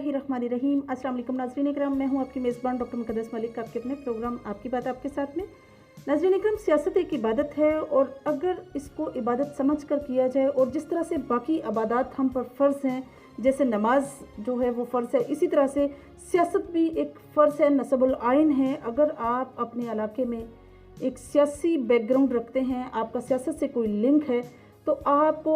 बिस्मिल्लाहिर्रहमानिर्रहीम। अस्सलाम वालेकुम नाज़रीन इकराम, मैं हूं आपकी मेज़बान डॉक्टर मुक़द्दस मलिक, आपके अपने प्रोग्राम आपकी बात आपके साथ में। नाज़रीन इकराम, सियासत एक इबादत है और अगर इसको इबादत समझ कर किया जाए और जिस तरह से बाकी इबादत हम पर फ़र्ज़ हैं, जैसे नमाज जो है वो फ़र्ज़ है, इसी तरह से सियासत भी एक फ़र्ज़ है, नसबुल आइन है। अगर आप अपने इलाके में एक सियासी बैकग्राउंड रखते हैं, आपका सियासत से कोई लिंक है, तो आपको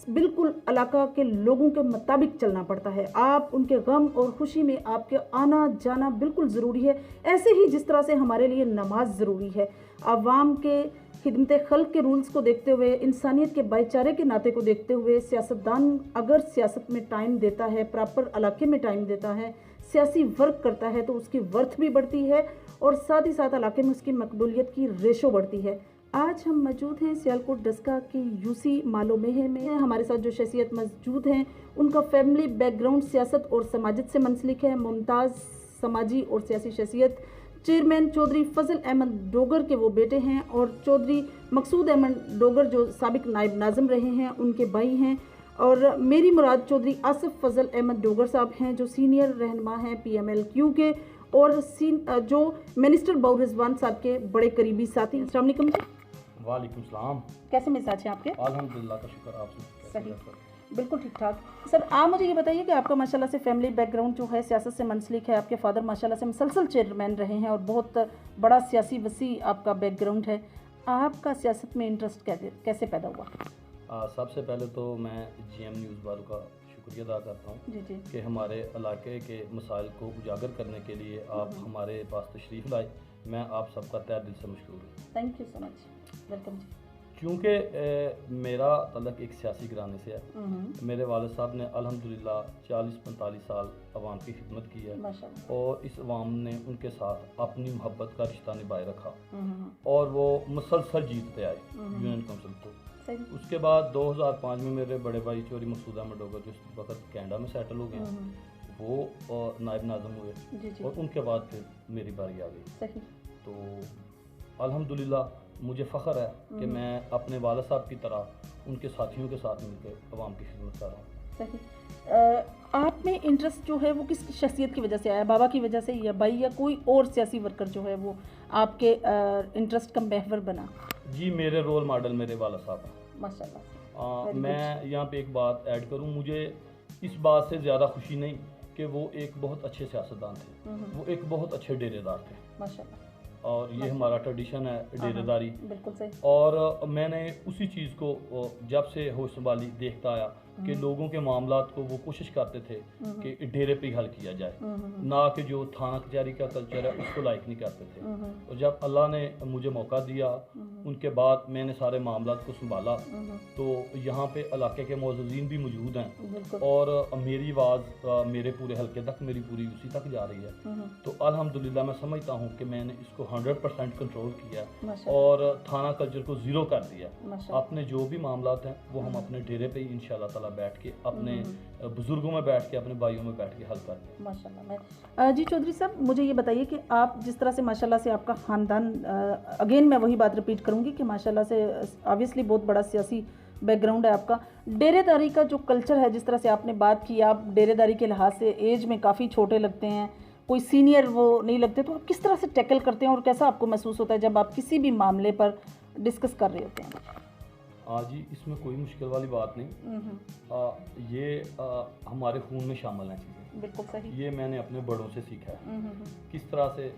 बिल्कुल इलाका के लोगों के मुताबिक चलना पड़ता है। आप उनके गम और खुशी में आपके आना जाना बिल्कुल ज़रूरी है। ऐसे ही जिस तरह से हमारे लिए नमाज ज़रूरी है, आवाम के खिदमत खल्क के रूल्स को देखते हुए, इंसानियत के भाईचारे के नाते को देखते हुए, सियासतदान अगर सियासत में टाइम देता है, प्रॉपर इलाके में टाइम देता है, सियासी वर्क करता है, तो उसकी वर्थ भी बढ़ती है और साथ ही साथ इलाके में उसकी मकबूलियत की रेशो बढ़ती है। आज हम मौजूद हैं सियालकोट डस्का की यूसी मालो मेहे में। हमारे साथ जो शख्सियत मौजूद हैं, उनका फैमिली बैकग्राउंड सियासत और समाजत से मुंसलिक है। मुमताज़ समाजी और सियासी शख्सियत चेयरमैन चौधरी फजल अहमद डोगर के वो बेटे हैं और चौधरी मकसूद अहमद डोगर जो साबिक नायब नाज़िम रहे हैं, उनके भाई हैं। और मेरी मुराद चौधरी आसिफ फजल अहमद डोगर साहब हैं जो सीनियर रहनुमा हैं PMLQ के और जो मिनिस्टर बाउर रिजवान साहब के बड़े करीबी साथी। अस्सलाम वालेकुम जी। वालेकुम सलाम। कैसे मिजाज हैं आपके? अल्हम्दुलिल्लाह का शुक्र, आप सही, बिल्कुल ठीक ठाक। सर, आप मुझे ये बताइए कि आपका माशाल्लाह से फैमिली बैकग्राउंड जो है सियासत से मुंसलिक है। आपके फादर माशाल्लाह से मुसलसल चेयरमैन रहे हैं और बहुत बड़ा सियासी वसी आपका बैकग्राउंड है। आपका सियासत में इंटरेस्ट कैसे पैदा हुआ? सबसे पहले तो मैं GM न्यूज़ वालों का शुक्रिया अदा करता हूँ जी जी कि हमारे इलाके के मसाइल को उजागर करने के लिए आप हमारे पास तशरीफ़ लाए। मैं आप सबका तहे दिल से मशकूर हूँ। Thank you so much, welcome ji. क्योंकि मेरा तल्लक एक सियासी घराने से है। मेरे वालिद साहब ने अल्हम्दुलिल्लाह 40-45 साल अवाम की खिदमत की है और इस अवाम ने उनके साथ अपनी मोहब्बत का रिश्ता निभाए रखा और वो मुसलसल जीतते आए यूनियन काउंसिल को। उसके बाद 2005 में मेरे बड़े भाई चौधरी मकसूद अहमद डोगर जो इस वक्त कनाडा में सेटल हो गए, वो नायब नाज़िम हुए और उनके बाद फिर मेरी बारी आ गई। तो अल्हम्दुलिल्लाह मुझे फ़ख्र है कि मैं अपने वालिद साहब की तरह उनके साथियों के साथ मिलकर अवाम की खिदमत कर रहा हूँ। सही। आप में इंटरेस्ट जो है वो किस शख्सियत की वजह से आया? बाबा की वजह से या भाई या कोई और सियासी वर्कर जो है वो आपके इंटरेस्ट का महवर बना? जी, मेरे रोल मॉडल मेरे वालिद साहब हैं माशाल्लाह। मैं यहाँ पे एक बात ऐड करूँ, मुझे इस बात से ज़्यादा खुशी नहीं कि वो एक बहुत अच्छे सियासतदान थे, वो एक बहुत अच्छे डेरेदार थे माशाल्लाह। और ये हमारा ट्रेडिशन है डेरेदारी। बिल्कुल सही। और मैंने उसी चीज़ को जब से होश संभाली देखता आया कि लोगों के मामलात को वो कोशिश करते थे कि डेरे पे हल किया जाए, ना कि जो थाना कचहरी का कल्चर है उसको लाइक नहीं करते थे। और जब अल्लाह ने मुझे मौका दिया, उनके बाद मैंने सारे मामलात को संभाला, तो यहाँ पे इलाके के मौजूदीन भी मौजूद हैं और मेरी आवाज़ मेरे पूरे हल्के तक, मेरी पूरी यूसी तक जा रही है। तो अल्हम्दुलिल्लाह मैं समझता हूँ कि मैंने इसको 100% कंट्रोल किया और थाना कल्चर को ज़ीरो कर दिया। अपने जो भी मामलात हैं वो हम अपने डेरे पे ही इंशाल्लाह ताला बैठ के, अपने बुजुर्गों में बैठ के, अपने भाइयों में बैठ के हल करते हैं माशाल्लाह। जी चौधरी साहब, मुझे ये बताइए कि आप जिस तरह से माशाल्लाह से आपका ख़ानदान, अगेन मैं वही बात रिपीट करूँगी कि माशाल्लाह से ऑब्वियसली बहुत बड़ा सियासी बैकग्राउंड है आपका। डेरेदारी का जो कल्चर है, जिस तरह से आपने बात की, आप डेरेदारी के लिहाज से एज में काफ़ी छोटे लगते हैं, कोई सीनियर वो नहीं लगते, तो आप किस तरह से टैकल करते हैं और कैसा आपको महसूस होता है जब आप किसी भी मामले पर डिस्कस कर रहे होते हैं? जी, इसमें कोई मुश्किल वाली बात नहीं। ये हमारे खून में शामिल हैं चीज़ें। बिल्कुल सही। ये मैंने अपने बड़ों से सीखा है किस तरह से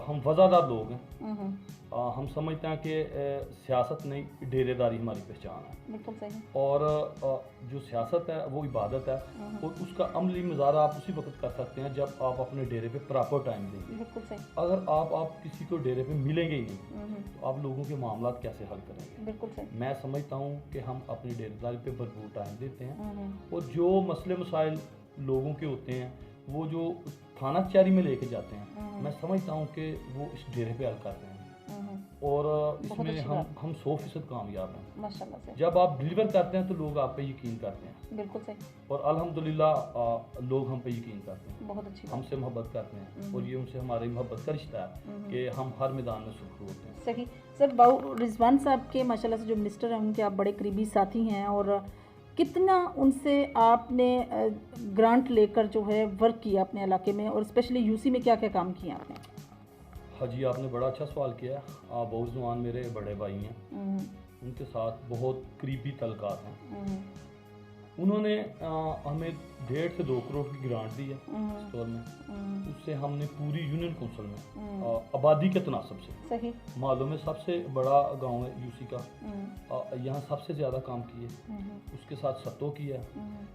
हम वज़ादार लोग हैं। हम समझते हैं कि सियासत नहीं, डेरेदारी हमारी पहचान है। बिल्कुल सही। और जो सियासत है वो इबादत है और उसका अमली मुज़ाहरा आप उसी वक्त कर सकते हैं जब आप अपने डेरे पे प्रॉपर टाइम देंगे। बिल्कुल सही। अगर आप किसी को डेरे पे मिलेंगे ही नहीं तो आप लोगों के मामलात कैसे हल करेंगे? बिल्कुल सही। मैं समझता हूँ कि हम अपनी डेरेदारी पे भरपूर टाइम देते हैं और जो मसले मसाइल लोगों के होते हैं वो जो थाना कचहरी में लेके जाते हैं, मैं समझता हूँ कि वो इस डेरे पे हल करते हैं और इसमें हम 100% कामयाब हैं माशाल्लाह से। जब आप डिलीवर करते हैं तो लोग आप पे यकीन करते हैं। बिल्कुल सही। और अल्हम्दुलिल्लाह लोग हम पे यकीन करते हैं, बहुत अच्छी, हमसे मोहब्बत करते हैं और ये उनसे हमारी मोहब्बत का रिश्ता है कि हम हर मैदान में सुरखरू होते हैं। सही। सर, बाउर रिजवान साहब के माशाल्लाह से जो मिनिस्टर हैं उनके आप बड़े करीबी साथी हैं और कितना उनसे आपने ग्रांट लेकर जो है वर्क किया अपने इलाके में, और स्पेशली यूसी में क्या क्या काम किया आपने? हाँ जी, आपने बड़ा अच्छा सवाल किया है। बहुत जवान मेरे बड़े भाई हैं, उनके साथ बहुत करीबी तल्लुकात हैं। उन्होंने हमें 1.5 से 2 करोड़ की ग्रांट दी है स्टोर में। उससे हमने पूरी यूनियन काउंसिल में आबादी के तनासब से, सही, मालूम है सबसे बड़ा गांव है यूसी का, यहाँ सबसे ज़्यादा काम किए। उसके साथ सत्तो किया,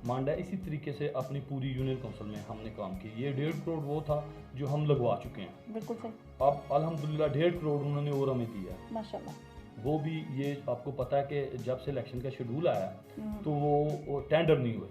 मांडा, इसी तरीके से अपनी पूरी यूनियन काउंसिल में हमने काम किया। ये 1.5 करोड़ वो था जो हम लगवा चुके हैं। बिल्कुल सही। अब अल्हम्दुलिल्लाह 1.5 करोड़ उन्होंने और हमें दिया है, माशाल्लाह। वो भी, ये आपको पता है कि जब से इलेक्शन का शेड्यूल आया तो वो टेंडर नहीं हुए।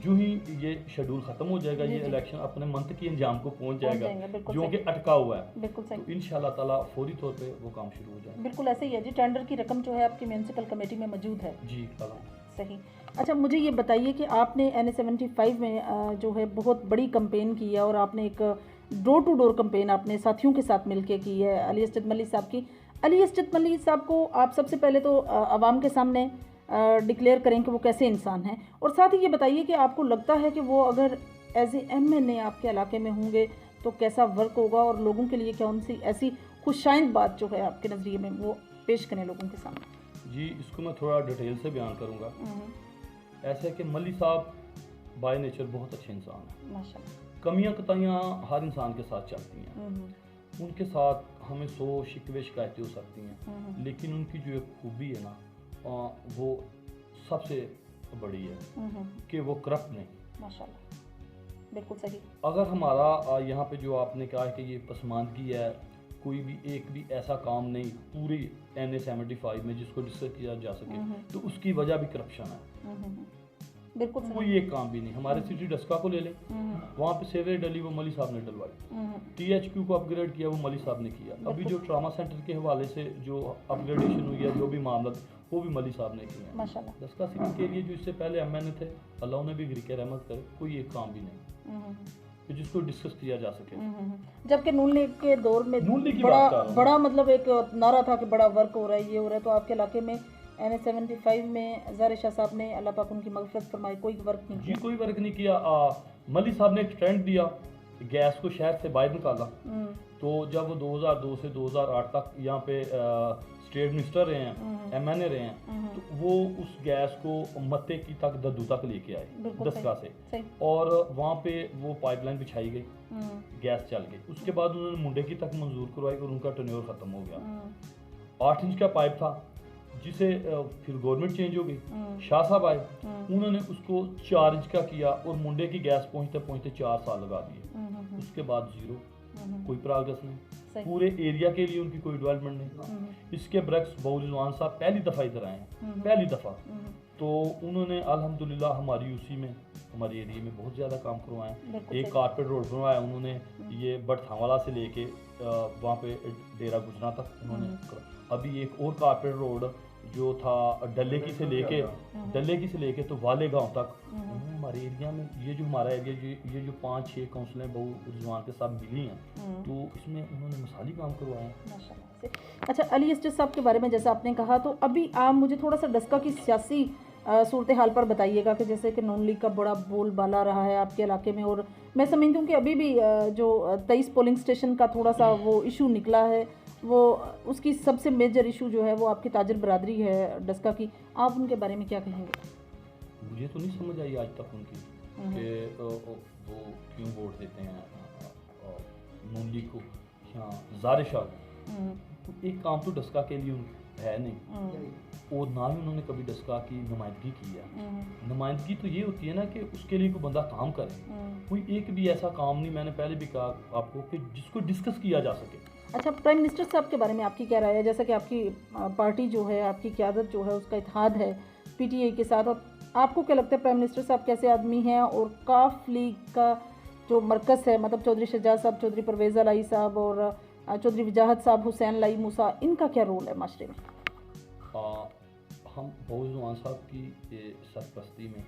जो ही ये शेड्यूल ख़त्म हो जाएगा, ये इलेक्शन अपने मंथ की अंजाम को पहुंच जाएगा, जो कि अटका हुआ है। बिल्कुल सही। तो इंशाल्लाह ताला फौरी तौर पे वो काम शुरू हो जाएगा। बिल्कुल ऐसे ही है जी, टेंडर की रकम जो है आपकी म्यूनसिपल कमेटी में मौजूद है जी। सही। अच्छा, मुझे ये बताइए कि आपने NA-75 में जो है बहुत बड़ी कंपेन की है, और आपने एक डोर टू डोर कंपेन अपने साथियों के साथ मिलकर की है अली असजद मलिक साहब की। अली असजद मलिक साहब को आप सबसे पहले तो आवाम के सामने डिक्लेयर करें कि वो कैसे इंसान हैं, और साथ ही ये बताइए कि आपको लगता है कि वो अगर एज ए MNA आपके इलाके में होंगे तो कैसा वर्क होगा, और लोगों के लिए कौन सी ऐसी खुशाइंद बात जो है आपके नज़रिए में वो पेश करें लोगों के सामने? जी, इसको मैं थोड़ा डिटेल से बयान करूँगा। ऐसा है कि मलिक साहब बाय नेचर बहुत अच्छे इंसान हैं माशाल्लाह। कमियां कताइयाँ हर इंसान के साथ चलती हैं। उनके साथ हमें 100 शिकवे शिकायतें हो सकती हैं, लेकिन उनकी जो एक खूबी है ना, वो सबसे बड़ी है कि वो करप्ट नहीं। माशाल्लाह, बिल्कुल सही। अगर हमारा यहाँ पे जो आपने कहा है कि ये पसमानदगी है, कोई भी एक भी ऐसा काम नहीं पूरी NA-75 में जिसको डिस्कस किया जा सके, तो उसकी वजह भी करप्शन है। बिल्कुल कोई एक काम भी नहीं। हमारे सिटी डस्का को ले लें, वहाँ पे सेवरेज डली वो मलिक साहब ने डलवाई। THQ को अपग्रेड किया वो मलिक साहब ने किया। अभी जो ट्रामा सेंटर के हवाले से जो अपग्रेडेशन हुई है, जो भी मामला, वो भी मलिक साहब ने किया। माशाल्लाह। डस्का सिटी के लिए जो इससे पहले MNA थे, अल्लाह उन्हें भी गिरके रहमत करे, कोई एक काम भी नहीं कि जिसको डिस्कस किया जा सके। जबकि नून लीग के दौर में बड़ा मतलब एक नारा था कि बड़ा वर्क हो रहा है, ये हो रहा है, तो आपके इलाके में NA-75 में ज़ाहिर शाह साहब ने, अल्लाह पाक उनकी मग़फ़िरत फरमाए, कोई वर्क नहीं किया। जी, कोई वर्क नहीं किया। मलिक साहब ने एक ट्रेंड दिया, गैस को शहर से बाहर निकाला। तो जब वो 2002 से 2008 तक यहाँ पे स्टेट मिनिस्टर रहे हैं, MNA रहे हैं, तो वो उस गैस को मत्ते की तक दद्दू तक लेके आए दस्का से, और वहाँ पे वो पाइपलाइन बिछाई गई, गैस चल गई। उसके बाद उन्होंने मुंडे की तक मंजूर करवाई और उनका टर्नओवर ख़त्म हो गया। 8 इंच का पाइप था, जिसे फिर गवर्नमेंट चेंज हो गई, शाह साहब आए, उन्होंने उसको 4 इंच का किया और मुंडे की गैस पहुँचते पहुँचते 4 साल लगा दिए। उसके बाद ज़ीरो, कोई प्रोग्रेस नहीं, पूरे एरिया के लिए उनकी कोई डेवलपमेंट नहीं। इसके बरक्स बहुजवान साहब पहली दफ़ा इधर आए हैं, पहली दफ़ा, तो उन्होंने अल्हम्दुलिल्लाह हमारी यूसी में, हमारे एरिया में बहुत ज़्यादा काम करवाए। एक कारपेट रोड बनवाया उन्होंने, ये बड़थावाला से लेके वहाँ पे डेरा गुजरा तक उन्होंने। अभी एक और कारपेट रोड जो था डल्लेकी से लेके तो वाले गांव तक उन्होंने हमारे एरिया में, ये जो हमारा एरिया, ये जो 5-6 काउंसिलें बहुजवान के साथ मिली हैं, तो इसमें उन्होंने मिसाली काम करवाए हैं। अच्छा, अली असजद साहब के बारे में जैसा आपने कहा, तो अभी आप मुझे थोड़ा सा डस्का की सियासी सूरत हाल पर बताइएगा कि जैसे कि नून लीग का बड़ा बोलबाला रहा है आपके इलाके में, और मैं समझती हूँ कि अभी भी जो 23 पोलिंग स्टेशन का थोड़ा सा वो इशू निकला है, वो उसकी सबसे मेजर इशू जो है वो आपकी ताजर बरादरी है डस्का की, आप उनके बारे में क्या कहेंगे? मुझे तो नहीं समझ आई आज तक उनकी कि वो क्यों वोट देते हैं नून लीग को। हाँ, ज़ाहिर शाह एक काम तो डस्का के लिए है नहीं, और ना ही उन्होंने कभी डस्का की नुमाइंदगी की है। नुमाइंदगी तो ये होती है ना कि उसके लिए कोई बंदा काम करे। कोई एक भी ऐसा काम नहीं, मैंने पहले भी कहा आपको, कि जिसको डिस्कस किया जा सके। अच्छा, प्राइम मिनिस्टर साहब के बारे में आपकी क्या राय है? जैसा कि आपकी पार्टी जो है, आपकी क़यादत जो है, उसका इत्तेहाद है PTI के साथ, और आपको क्या लगता है प्राइम मिनिस्टर साहब कैसे आदमी हैं, और काफ लीग का जो मरकज़ है, मतलब चौधरी शहजाद साहब, चौधरी परवेज़ लाई साहब और चौधरी वजाहत साहब, हुसैन लाई मूसा, इनका क्या रोल है माशरे में? हम बहुजवान साहब की सरपरस्ती में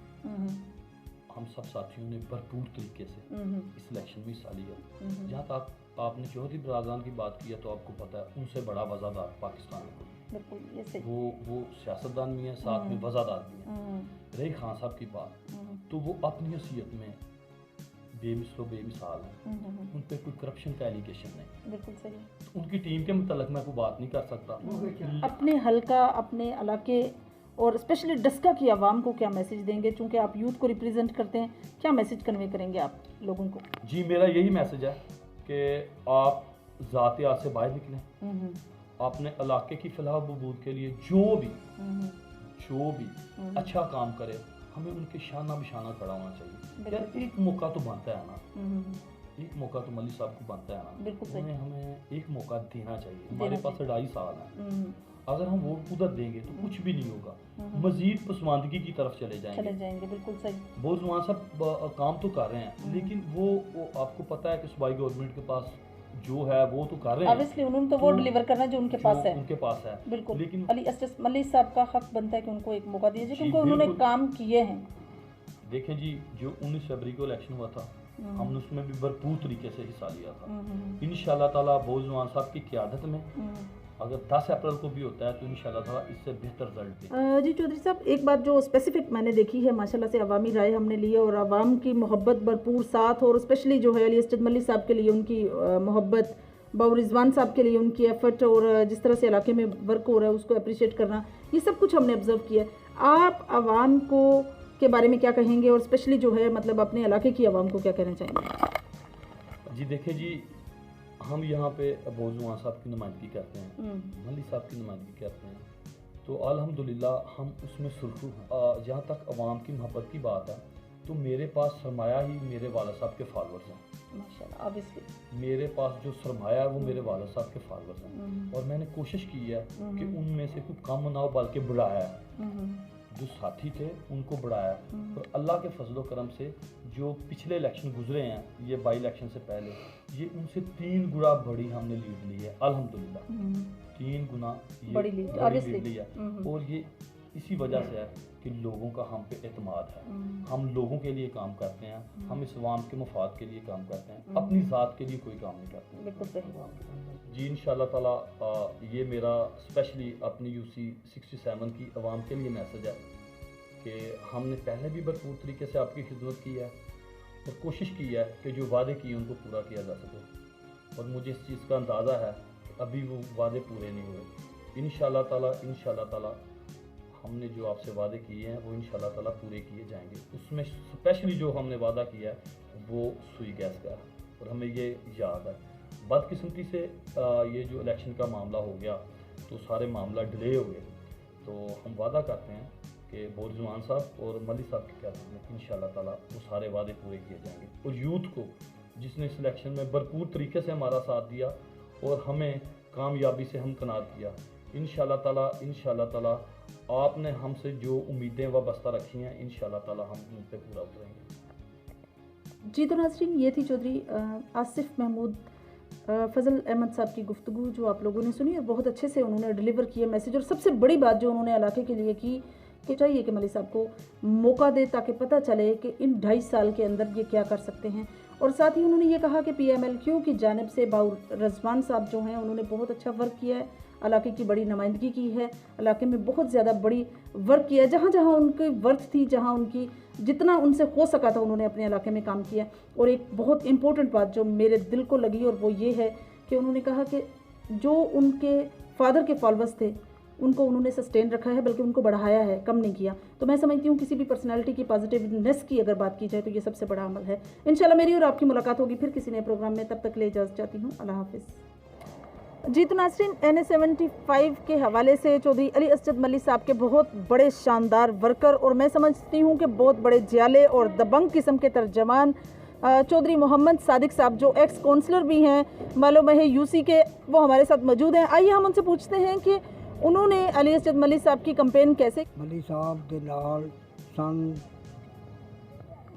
हम सब साथियों ने भरपूर तरीके से इस इलेक्शन में हिस्सा लिया। जहाँ तक आपने चौधरी बरादरान की बात की है, तो आपको पता है उनसे बड़ा वज़ादार पाकिस्तान में कोई, बिल्कुल, ये सही। वो सियासतदान भी हैं, साथ में वज़ादार भी हैं। रही खान साहब की बात, तो वो अपनी हैसियत में बेमिसलो बेमिसाल हैं। उन पे कोई करप्शन का एलिगेशन नहीं। बिल्कुल सही। तो उनकी टीम के मतलब मैं कोई बात नहीं कर सकता। अपने हल्का, अपने इलाके और स्पेशली डस्का की आवाम को क्या मैसेज देंगे, चूँकि आप यूथ को रिप्रेजेंट करते हैं, क्या मैसेज कन्वे करेंगे आप लोगों को? जी, मेरा यही मैसेज है कि आप ज़ातियात से बाहर निकलें, अपने इलाके की फलाह बहबूद के लिए जो भी अच्छा काम करे, हमें उनके शाना बिशाना खड़ा होना चाहिए। यार एक मौका तो बनता है ना, एक मौका तो मलिक साहब को बनता है ना, बिल्कुल सही। हमें एक मौका देना चाहिए। हमारे पास 2.5 साल है, अगर हम वोट उधर देंगे तो कुछ भी नहीं होगा, मजीद पसमानदगी की तरफ चले जाएंगे। बिल्कुल सही। बोझवान साहब काम तो कर रहे हैं, लेकिन वो आपको पता है कि सूबाई गवर्नमेंट के पास जो है वो तो कर रहे हैं। ऑब्वियसली उन्होंने तो वो डिलीवर करना जो उनके पास है। उनके पास है बिल्कुल। लेकिन अली असद मलिक साहब का हक बनता है कि उनको एक मौका दिया जाए, क्योंकि उन्होंने काम किए हैं। देखें जी, जो 19 फरवरी को इलेक्शन हुआ था, हमने उसमें भी भरपूर तरीके से हिस्सा लिया था। इंशाल्लाह ताला बोझवान साहब की क़यादत में अगर 10 अप्रैल को भी होता है तो इंशाल्लाह ताला इससे बेहतर रिजल्ट देंगे। जी चौधरी साहब, एक बात जो स्पेसिफिक मैंने देखी है, माशाल्लाह से अवामी राय हमने ली है और अवाम की मोहब्बत भरपूर साथ, और स्पेशली जो है अली असद मलिक साहब के लिए उनकी मोहब्बत, बाबर रिजवान साहब के लिए उनकी एफर्ट, और जिस तरह से इलाके में वर्क हो रहा है उसको अप्रिशिएट करना, ये सब कुछ हमने ऑब्जर्व किया है। आप आवाम को के बारे में क्या कहेंगे, और स्पेशली जो है मतलब अपने इलाके की आवाम को क्या कहना चाहेंगे? जी देखिए जी, हम यहाँ पे बोझवान साहब की नुमाइंदगी करते हैं, मलिक साहब की नुमाइंदगी करते हैं, तो अल्हम्दुलिल्लाह हम उसमें सुरखरू हैं। जहाँ तक आवाम की मोहब्बत की बात है, तो मेरे पास सरमाया ही मेरे वाला साहब के फॉलोअर्स हैं। माशाल्लाह, ऑब्वियसली मेरे पास जो सरमाया है वो मेरे वाला साहब के फॉलोअर्स हैं, और मैंने कोशिश की है कि उनमें से कोई कम ना हो बल्कि बढ़ाया है। जो साथी थे उनको बढ़ाया, और अल्लाह के फजलो करम से जो पिछले इलेक्शन गुजरे हैं, ये बाई इलेक्शन से पहले, ये उनसे 3 गुना बड़ी हमने लीड ली है अल्हम्दुलिल्लाह। 3 गुना बड़ी लीड ली है, और ये इसी वजह से है कि लोगों का हम पे एतमाद है। हम लोगों के लिए काम करते हैं, हम इस अवाम के मफाद के लिए काम करते हैं, अपनी ज़ात के लिए कोई काम नहीं करते। बिल्कुल सही। जी इंशाल्लाह ताला ये मेरा स्पेशली अपनी यूसी 67 की आवाम के लिए मैसेज है कि हमने पहले भी भरपूर तरीके से आपकी खिदमत की है, और कोशिश की है कि जो वादे किए उनको पूरा किया जा सके, और मुझे इस चीज़ का अंदाज़ा है कि अभी वो वादे पूरे नहीं हुए। इंशाल्लाह ताला हमने जो आपसे वादे किए हैं वो इंशाल्लाह ताला पूरे किए जाएंगे। उसमें स्पेशली जो हमने वादा किया है वो सुई गैस का है, और हमें ये याद है। बदकिस्मती से ये जो इलेक्शन का मामला हो गया तो सारे मामला डिले हो गए, तो हम वादा करते हैं कि बोझवान साहब और मलिक साहब की क़यादत में इंशाल्लाह ताला वो सारे वादे पूरे किए जाएंगे। और यूथ को जिसने इस इलेक्शन में भरपूर तरीके से हमारा साथ दिया और हमें कामयाबी से हमकनार किया, इंशाल्लाह ताला आपने हमसे जो उम्मीदें वाबस्ता रखी हैं, इंशाल्लाह ताला हम उन पर पूरा उतरेंगे। जी तो नाज़रीन, ये थी चौधरी आसिफ महमूद फ़ज़ल अहमद साहब की गुफ्तगू जो आप लोगों ने सुनी, और बहुत अच्छे से उन्होंने डिलीवर किया मैसेज। और सबसे बड़ी बात जो उन्होंने इलाके के लिए की कि चाहिए कि मलिक साहब को मौका दे ताकि पता चले कि इन 2.5 साल के अंदर ये क्या कर सकते हैं। और साथ ही उन्होंने ये कहा कि PMLQ की जानिब से बाबर रिजवान साहब जो हैं उन्होंने बहुत अच्छा वर्क किया है, इलाके की बड़ी नुमाइंदगी की है, इलाके में बहुत ज़्यादा बड़ी वर्क किया है, जहाँ जहाँ उनकी वर्थ थी, जहाँ उनकी जितना उनसे हो सका था उन्होंने अपने इलाके में काम किया। और एक बहुत इम्पोर्टेंट बात जो मेरे दिल को लगी, और वो ये है कि उन्होंने कहा कि जो उनके फादर के फॉलोअर्स थे उनको उन्होंने सस्टेन रखा है, बल्कि उनको बढ़ाया है, कम नहीं किया। तो मैं समझती हूँ किसी भी पर्सनैलिटी की पॉजिटिवनेस की अगर बात की जाए तो ये सबसे बड़ा अमल है। इंशाल्लाह मेरी और आपकी मुलाकात होगी फिर किसी नए प्रोग्राम में, तब तक ले इजाज़त चाहती हूँ। अल्लाह हाफिज़। जी तो नाज़रीन, NA-75 के हवाले से चौधरी अली असद मलिक साहब के बहुत बड़े शानदार वर्कर, और मैं समझती हूँ कि बहुत बड़े जियाले और दबंग किस्म के तर्जमान चौधरी मोहम्मद सादिक साहब जो एक्स काउंसलर भी हैं, मालूम है UC के, वो हमारे साथ मौजूद हैं। आइए हम उनसे पूछते हैं कि उन्होंने अली असद मलिक साहब की कैंपेन कैसे। मलिक साहब के नाल सन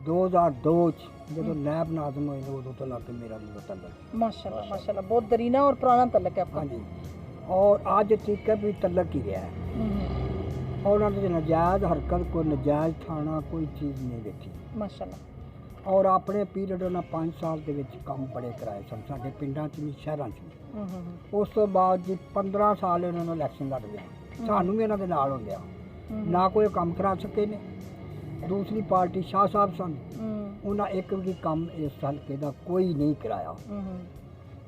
2002 जो नैब नाज़म होए उदों तो लग मेरा भी तल्लक। माशाल्लाह माशाल्लाह, बहुत दरीना और पुराना तल्लक है आपका। हाँ जी, और अज तक भी तल्लक ही रहा है, और उन्होंने नाजायज़ हरकत, कोई नाजायज़ थाना, कोई चीज़ नहीं देखी। माशाल्लाह। ਔਰ ਆਪਣੇ ਪੀਰੀਅਡ ਉਹਨਾਂ 5 ਸਾਲ ਦੇ ਵਿੱਚ ਕੰਮ ਬੜੇ ਕਰਾਏ ਸਨ ਸਾਡੇ ਪਿੰਡਾਂ 'ਚ ਵੀ ਸ਼ਹਿਰਾਂ 'ਚ ਵੀ। ਉਸ ਤੋਂ ਬਾਅਦ ਜੀ 15 ਸਾਲ ਇਹਨਾਂ ਨੂੰ ਇਲੈਕਸ਼ਨ ਲੜਦੇ ਸਾਨੂੰ ਵੀ ਇਹਨਾਂ ਦੇ ਨਾਲ ਹੁੰਦਿਆ ਨਾ ਕੋਈ ਕੰਮ ਕਰਾ ਸਕੇ ਨੇ। ਦੂਸਰੀ ਪਾਰਟੀ ਸ਼ਾਹ ਸਾਹਿਬ ਸਨ, ਉਹਨਾਂ ਇੱਕ ਵੀ ਕੰਮ ਇਸ ਹਲਕੇ ਦਾ ਕੋਈ ਨਹੀਂ ਕਰਾਇਆ,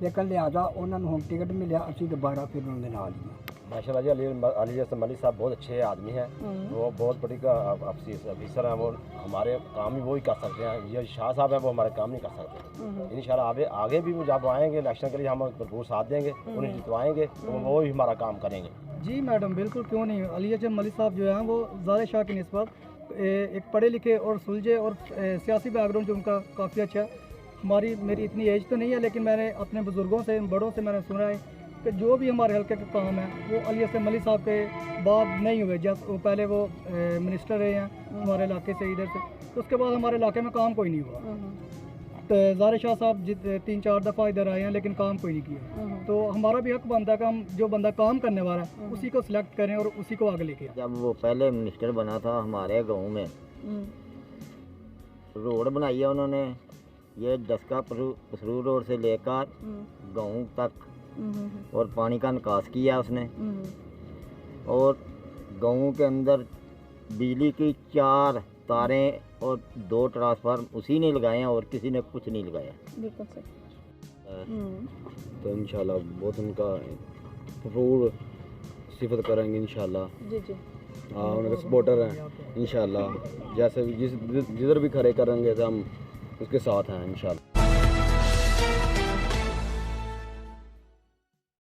ਲੇਕਿਨ ਲਿਹਾਜ਼ਾ ਉਹਨਾਂ ਨੂੰ ਹੁਣ ਟਿਕਟ ਮਿਲਿਆ, ਅਸੀਂ ਦੁਬਾਰਾ ਫਿਰ ਉਹਨਾਂ ਦੇ ਨਾਲ ਹੀ। माशाल्लाह जी अली जैसे मलिक साहब बहुत अच्छे आदमी हैं, वो बहुत बड़ी ऑफिसर हैं, वो हमारे काम ही वही कर सकते हैं। ये शाह साहब हैं वो हमारे काम नहीं कर सकते। इंशाल्लाह आगे भी जब आएंगे इलेक्शन के लिए हम भरपूर साथ देंगे, उन्हें जितवाएंगे, वो ही हमारा काम करेंगे। जी मैडम बिल्कुल, क्यों नहीं। अली जैसे मलिक साहब जो हैं वो ज़ाहिर शाह की निस्बत एक पढ़े लिखे और सुलझे और सियासी बैकग्राउंड जो उनका काफ़ी अच्छा है। मेरी इतनी एज तो नहीं है, लेकिन मैंने अपने बुज़ुर्गों से बड़ों से मैंने सुना है कि जो भी हमारे हल्के के काम है वो अली हसन मलिक साहब के बाद नहीं हुए। जब वो पहले वो मिनिस्टर रहे हैं हमारे इलाके से, इधर से, तो उसके बाद हमारे इलाके में काम कोई नहीं हुआ। तो ज़ाहिर शाह साहब 3-4 दफ़ा इधर आए हैं लेकिन काम कोई नहीं किया। तो हमारा भी हक बनता है कि हम जो बंदा काम करने वाला है उसी को सिलेक्ट करें और उसी को आगे लेके। जब वो पहले मिनिस्टर बना था हमारे गांव में रोड बनाई है उन्होंने, ये डस्का पसरू रोड से लेकर गांव तक, और पानी का निकास किया उसने, और गाँव के अंदर बिजली की 4 तारें और 2 ट्रांसफार्म उसी ने लगाए हैं और किसी ने कुछ नहीं लगाया। बिल्कुल सही। तो इंशाल्लाह बहुत उनका भरपूर सिफत करेंगे इंशाल्लाह। जी जी। हाँ, उनके सपोर्टर हैं इंशाल्लाह, जैसे भी जिधर भी खड़े करेंगे तो हम उसके साथ हैं इंशाल्लाह।